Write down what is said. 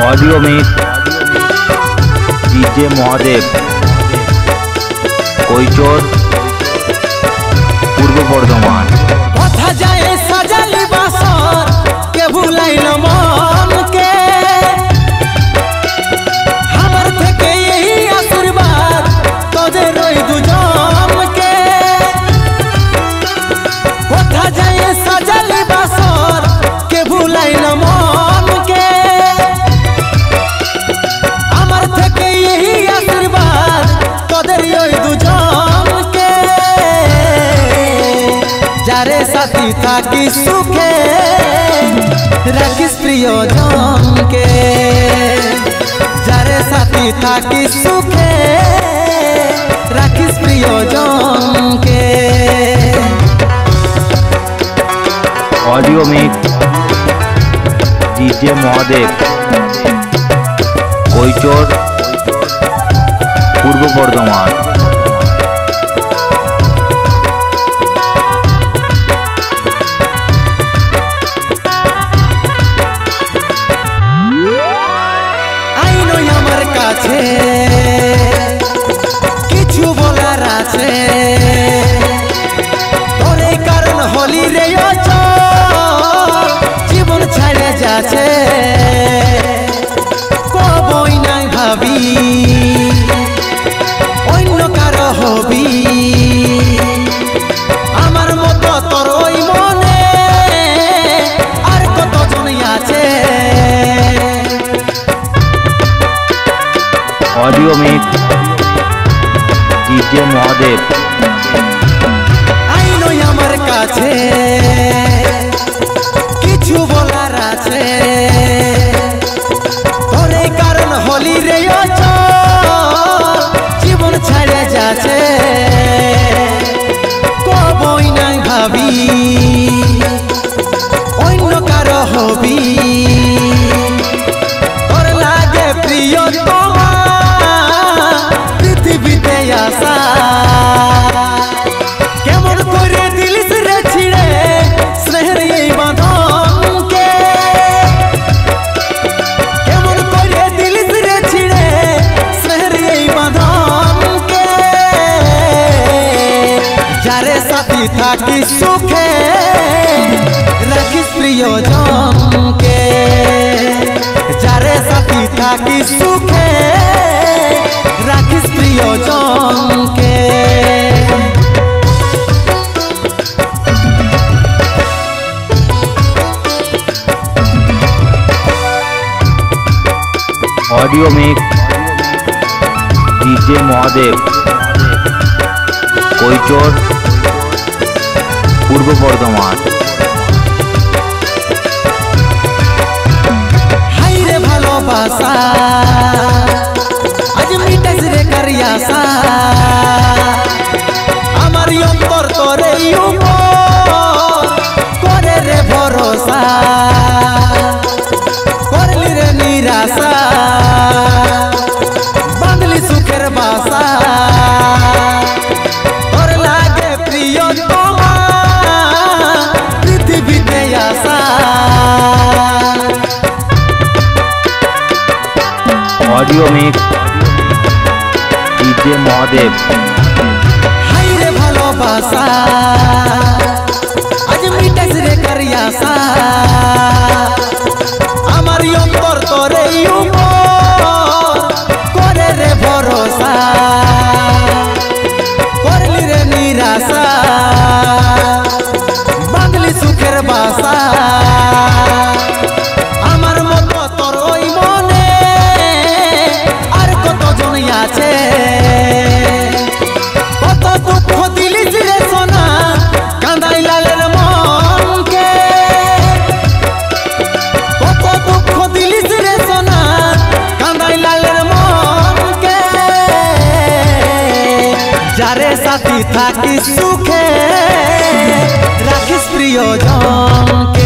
Audio में DJ Mahadev কৈচোর पूर्व बर्धमान कथा जाए सजाली बासर के भुलाइल मन के हमर থেকে यही आशीर्वाद तोদের রই দুজন के कथा जाए सजाली बासर के भुलाइल मन के हमर থেকে यही आशीर्वाद तोদের রই দুজন जारे साथी थाकी सुखे राखिस प्रियजन के जारे साथी थाकी सुखे राखिस प्रियजन के ऑडियो में डीजे महादेव কৈচোর पूर्व बर्धमान किछु बोलार आछे तोरे कारण होली रे जीवन छाड़े जाछे कबई ना भाबी अन्य कारो हबी आमार मतो तोर ओई मने आर कतजन आछे ऑडियो में डीजे महादेव आइनो आमार काछे किछु बोलार आछे तोरे कारण होली रे जीवन छाड़े जाछे कबई ना भाबी अन्य कारो हबी तोर लागे प्रिय केमन करे दिल से छिड़े स्नेहर यही बांधन के केमन करे दिल से छिड़े स्नेहर यही बांधन के जारे साथी थाकी सुखे राखिस प्रियजन के जारे साथी थाकी सुखे राखिस प्रियजन के ऑडियो में डीजे महादेव কৈচোর पूर्व बर्धमान हाय रे भालोबासा आज मिटास रे करियासा आमार अंतर तोरे ऊपर करे रे भरोसा करली रे निराशा बांधली सुखेर बासा तोर लागे प्रियतमा पृथ्वीते आशा ऑडियो में डीजे महादेव हाय रे भालोबासा आज मिटास रे करियासा आमार अंतर तोरे ऊपर करे रे भरोसा करली रे निराशा बांधली सुखेर बासा आमार मतो तोर ओई मने आर कतजन आछे कत दुख दिलिस रे सोना कांदाई लालेर मन के कत दुख दिलिस रे सोना कांदाई लालेर मन के जारे साथी थाकी सुखे राखिस प्रियजन।